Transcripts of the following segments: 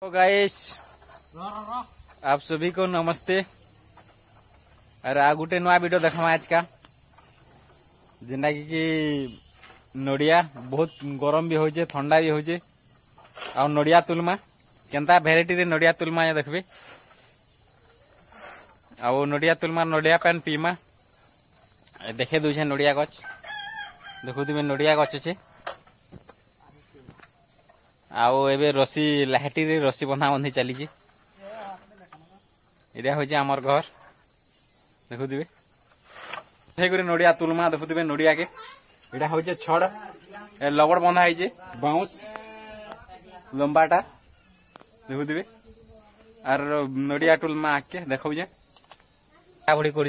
तो गाइस आप सभी को नमस्ते। अरे आ गुटे नुआ वीडियो देखा आज का जेना कि नड़िया बहुत गरम भी होचे ठंडा भी होचे आ नड़िया तुलमा केनता भेराइटी रे नड़िया तुलमा ये देखबे आ नड़िया तुलमा नड़िया पान पीमा देखे दूछे नड़िया गछ देखु तुम नड़िया गछ अच्छे आउ एबे रसी लाहटी रे रसी बंधा बंधी चली इटा हूँ आमर घर देखुवे गुटे नड़िया तुलमा देखुवे नड़िया के इटा हूँ छड़ लगड़ बंधा है बाउंस लंबाटा देखुवे आर नड़िया तुलमा आके देखो बुढ़ी कर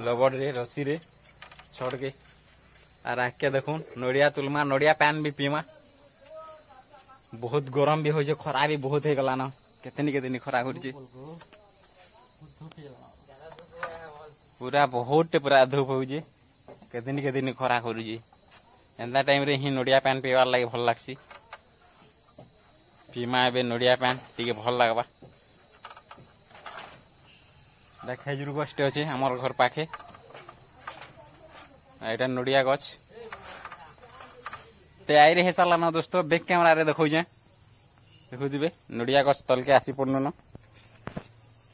लगड़ रे रसी रे छड़ के आर आके देखुन नड़िया तुलमा नड़िया पान भी पीमा बहुत गरम भी हो खरा भी बहुत हो गला न केतनी खरा कर पूरा बहुत पूरा धूप हो केतनी खरा कर एंता टाइम रे ही नड़िया पान पीवार लगे भल लगसी पीमा ए नड़िया पान टी भल लगवा खेजुर गछटे अच्छे आमर घर पाखे एटा नड़िया गछ तैयारी रे सारा न दोस्तों बैक कैमरा रे देखो देखुवे नड़िया गछ तल के आसी पड़न न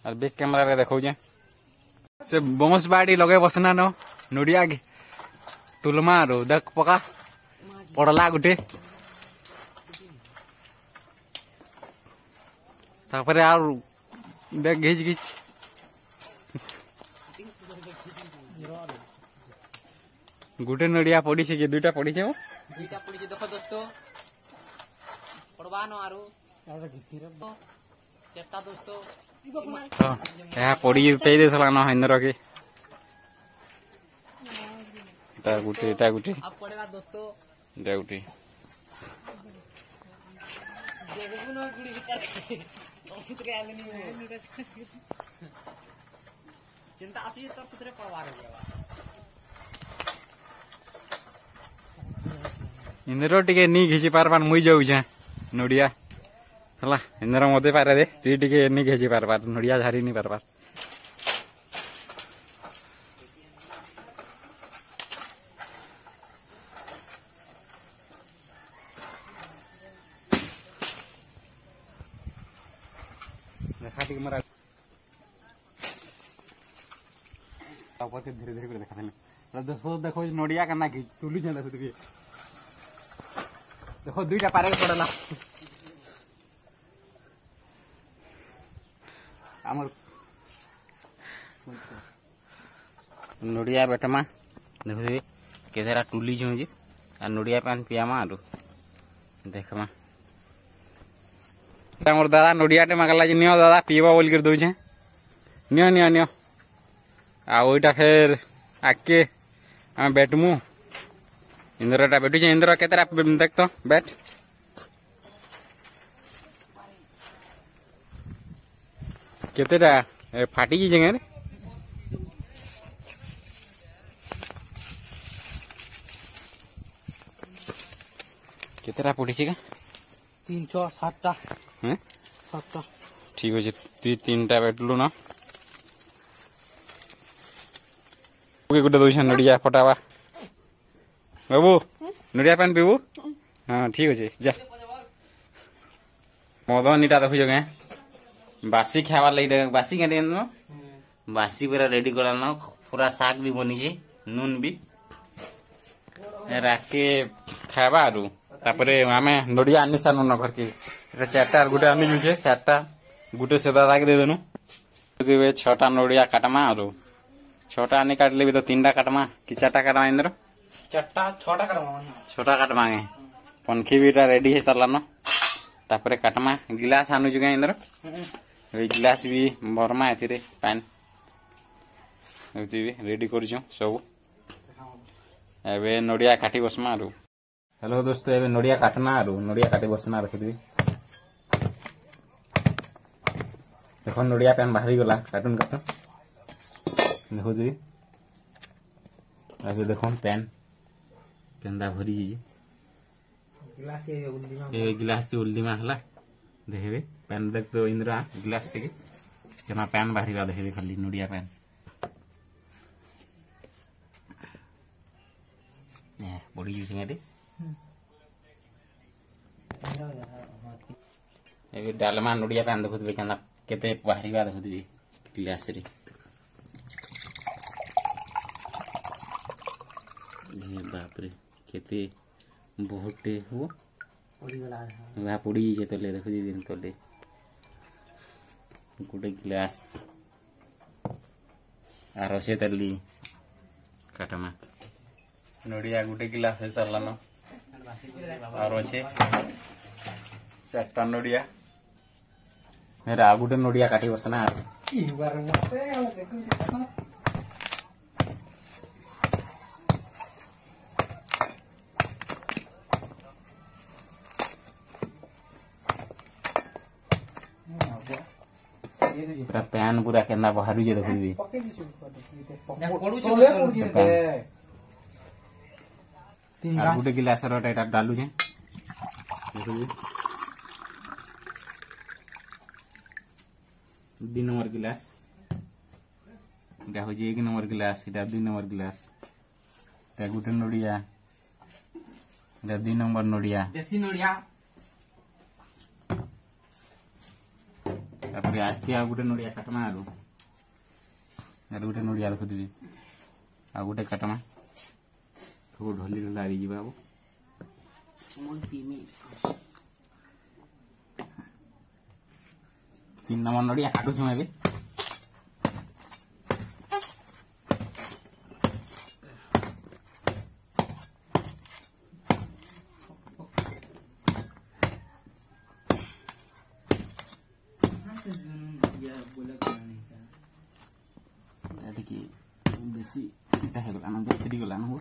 और बैक कैमरा रे देखो से बंस बाड़ी लगे बसना न नड़िया तुलमा रो देख पका पड़ला गुटे तापरे आर देख घिच घिच गुटे नड़िया पड़ी से कि दुईटा पड़ी से दुईटा पड़ी से देखो दोस्तों पड़वा न आरो चेष्टा दोस्तों तो यहां पड़ी पे दे सला न हिंदर के एटा गुटे अब पड़ेगा दोस्तों एटा गुटे देखो न गुड़ी भीतर औसत के आले नहीं चिंता आपी तर पुत्रे पड़वा रे इंद्र टिके नी घिची पारबार मुई जाऊ नड़िया हला इंद्र मते पारे दे ती टिके नी घिची पारबार नड़िया झारी नी पारबार देखा टिके मरा तापर के धीरे धीरे देखा देखो देखो नड़िया कना की तुली जे देखो देखो दुईटा पारे पड़ला आमर नड़िया बेटमा देखो केतेरा टुली जो आ नड़िया पान पियामा आरो देखमा हमर दादा नड़ियाटे मागला जे नियो दादा पीबा बोल कर दउ छे नियो नियो नियो आ ओइटा फेर आके हम बैठमु इंद्रटा बैठू छे इंद्र केतेरा देख तो बैठ केतेरा फाटी जी जगह रे केतेरा पड़ी छे का 307टा हैं 7टा ठीक हो तु तीनटा बैठलु ना ओके गुटे दउ छे नड़िया फटावा बाबू नड़िया पान पीबू हाँ ठीक अच्छे जा मदन इटा देखु जगह बासी खावार लगे बासी के बासी पूरा रेडी कर पूरा साग भी बनी छे नून भी राके खावा आरु तापरे आमे नड़िया आनी सानु न घर के चारटा गुटे आनी जुछे चारटा गुटे से दादा के दे देनु 6टा नड़िया काटमा आरु 6टा आनी काटले भी तो 3टा काटमा कि 4टा काटमा इंद्र 6टा काटमा पनखी भी रेडी है सारा न तापरे काटमा गिलास आनु जुगे इंद्र गिलास भी भरमा एथिरे पान रेडी कर सब एबे नड़िया काटी बसमा आरु हेलो दोस्तों एबे नड़िया काटना आरु नड़िया काटी बसना रखिदी देखो नड़िया पान बाहरी गला काटून काटून देखो जी देखो पेन केंदा भरी जी ए गिलास से उल्दी में हला देखबे पैन देख तो इंद्रा गिलास के केना पैन बाहरी देखबे खाली नोडिया पैन ए बड़ी यूजिंग है ए डालमा नोडिया पैन देखुबे केना केते बाहरी देखुबे गिलास रे बाप रे केते बहुत हो वहाँ पड़ी जे तले देखो जी दिन तले गोटे गिलास आर से तली काटमा नोडिया गोटे गिलास है सरलानो और अच्छे चारटा नोडिया मेरा गोटे नोडिया काटी बसना पूरा पैन पूरा केना बाहर जे देखबी आ गुटे गिलास रो एटा डालू जे देखबी 2 नंबर गिलास एटा हो जे 1 नंबर गिलास एटा 2 नंबर गिलास एटा गुटे नोडिया एटा 2 नंबर नोडिया देसी नोडिया तापर आके आ गुटे नोडिया काटमा आरो गुटे नोडिया रखदिबी आ गुटे काटमा तो ढोली लारी जी बाबू मोन पीमी 3 नंबर नोडिया काटू छमे बे बेसी इटा है गला ना बेसी गला ना हो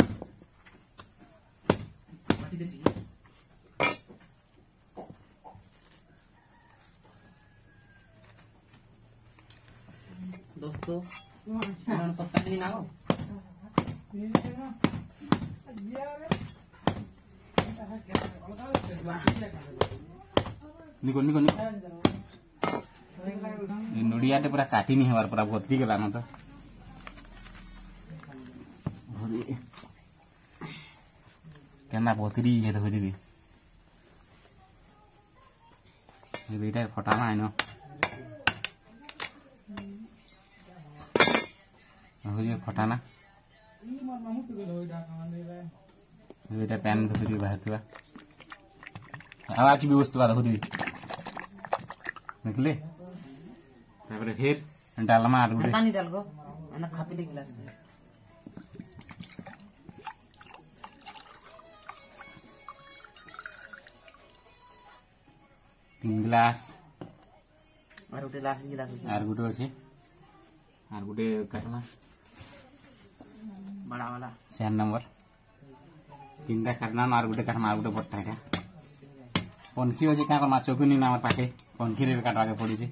पाटी दे दोस्तों सब पैन ना हो निको निको निको नोडिया टे पूरा काटी नहीं हमार पूरा भोतरी गला ना तो केना भोतरी है देखो जी बेटा फटाना है ना हो जे फटाना बेटा पैन देखो जी बाहर थवा आवाज भी वस्तु देखो जी निकले तापर फिर डालमा आलू पानी डाल गो ना खापी दे गिलास में 3 गिलास और गोटे लास्ट गिलास आर गुटे अछि आर गुटे काटमा बड़ा वाला 4 नंबर 3टा काटना आर गुटे काटमा आर गुटे बट्टा है पंखी अछि का माछ कुनी ना पाके पंखी रे काटवा के पड़ी छी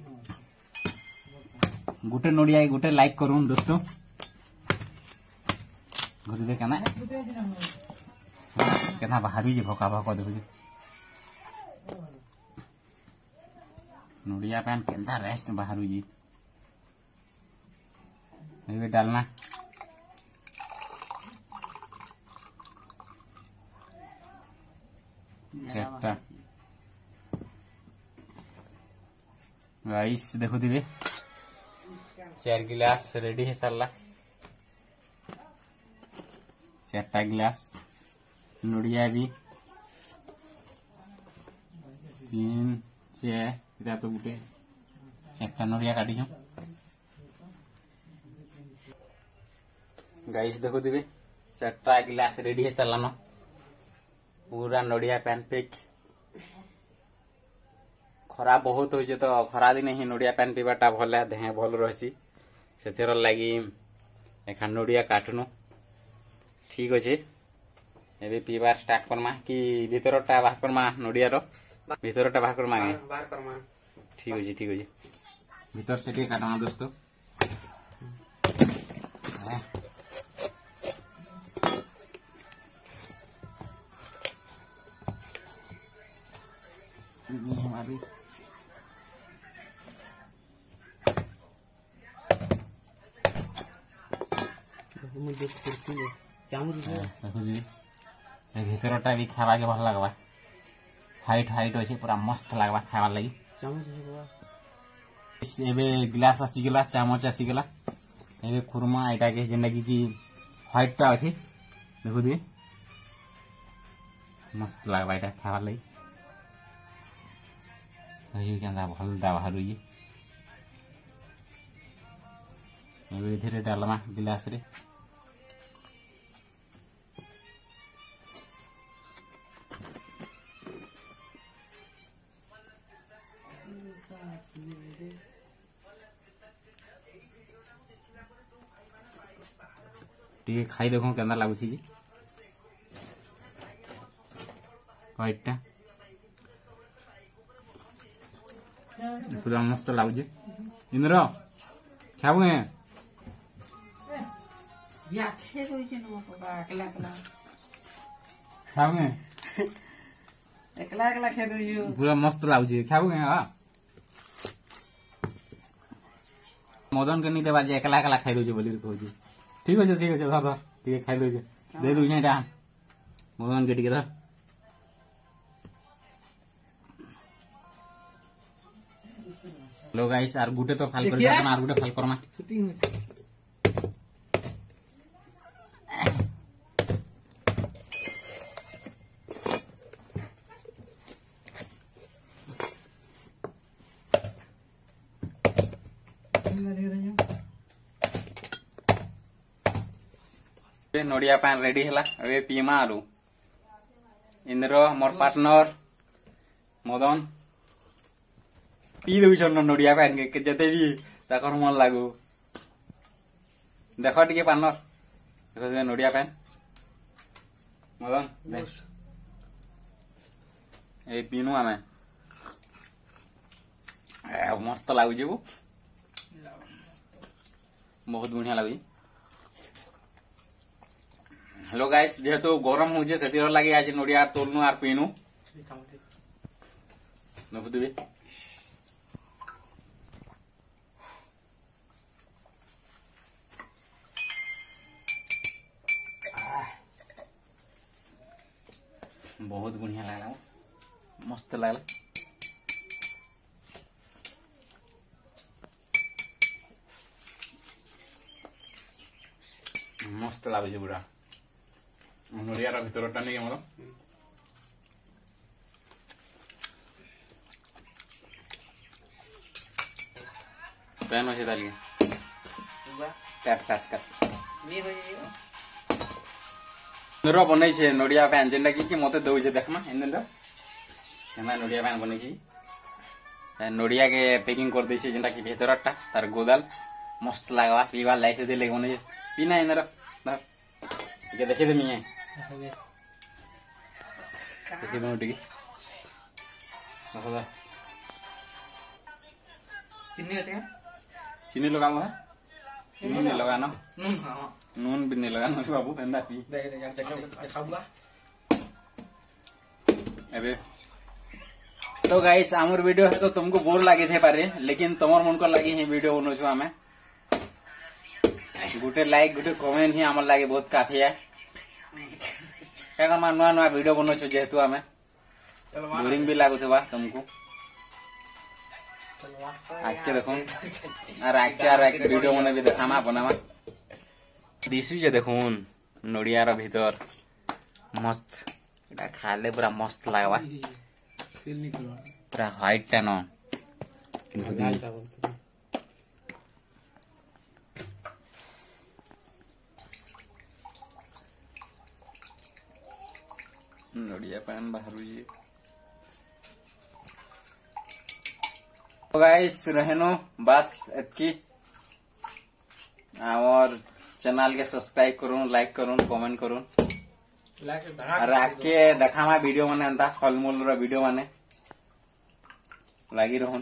गुटे नोडिया गुटे लाइक करूं दोस्तों घुरी दे केना केना बाहरी जे भका भका देखु नोडिया पैन केंदा रेस्ट बाहरु जी ये डालना चेकटा गाइस देखो दिबे 4 गिलास रेडी है सरला 4टा गिलास नोडिया भी 3 4 इरा तो गुटे 4टा नोडिया काटी छो गाइस देखो दिबे 4टा गिलास रेडी है सरला न पूरा नोडिया पैन पेक खरा बहुत होइছে तो खरा दिन ही नोडिया पैन पीबाटा भले देह भल रहसी सेतेर लागि एखा नोडिया काटनो ठीक अछि एबे पीबार स्टार्ट करमा कि भीतरटा बाहर करमा नोडिया रो भीतरटा बाहर करमा बाहर करमा ठीक अछि भीतर से के काटना दोस्तों हमारी मुझे कुर्सी ले चामच देखुजी भीतरटा भी खावा के भल लगवा हाइट हाइट अच्छे पूरा मस्त लगवा खावा लगी चामच है बाबा एबे गिलास आसीगला चामच आसीगला एबे खुरमा एटा के जेना कि व्हाइट टा अछि देखु दी मस्त लागबा एटा खावा लगी अयो केना भल दा बाहरु ये एबे धीरे डालमा गिलास रे टे खाई देखो केना लागुछि जी व्हाइट पूरा मस्त लागुछि इंद्र खाबु है या खे कोई के नो बाबा अकेला अकेला खाबु है एकला एकला खे दो जो पूरा मस्त लागुछि खाबु है हां मदन के नहीं देबा जे एकला एकला खाई दो बोली कहू ठीक है धर धर ठीक खाई दो दे दू एटा मदन के धर लो गाइस आर गुटे तो फाल कर are Gute fall Karma shooting नड़िया पान रेडी है अबे पीमा आलू इंद्र मोर पार्टनर मदन पी दौन नड़िया पान के जते भी ताकर मन लागू देख टे पार्टनर देख नड़िया पान मदन देख ए पीनु आमे मस्त लागुची बहुत बढ़िया लगुची हेलो गाइस जेहेतु गरम होजे सेतिर लागि आज नड़िया तोलनु आर पीनु नबुदबे बहुत बढ़िया लागला मस्त लागला मस्त लागुଛି पूरा नड़ियार भितरटा नहीं आमर पैन अच्छे ताली काट काट काट इंद्र बनै छे नड़िया पैन जेनटा कि मते दउछे देखमा इंद्र केना नड़िया पैन बनै छी नड़िया के पैकिंग कर दै छे जेनटा कि भितरटा तार गोदाल मस्त लागवा पीवा लाइक से दे ले बनै पीना इंद्र धर के देखे दे मिया देखिए दो टिकी चिन्नी আছে चीनी लगाऊ है चीनी नहीं लगाना নুন हां नून भी नहीं लगाना बाबू ठंडा पी देखाऊंगा अबे तो गाइस आमर वीडियो है तो तुमको बोर लगे थे पारे लेकिन तुमर मन को लगी ही वीडियो बनो छु हमें गुटे लाइक गुटे कमेंट ही आमर लगे बहुत काफी है क्या नुआ नुआ वीडियो बनो छु जेहेतु हमें बोरिंग भी लागू थे तुमको आके देखो और आके वीडियो मैंने भी देखामा बनामा दिसु जे देखून नड़िया रो भीतर मस्त एटा खाले पूरा मस्त लागवा पूरा व्हाइट टा न नड़िया पान बाहर ये तो गाइस रहनो बस एतकी और चैनल के सब्सक्राइब करूँ लाइक करूँ कमेंट करूँ और आके देखामा वीडियो माने एंता फल मूल वीडियो माने लगी रहूं।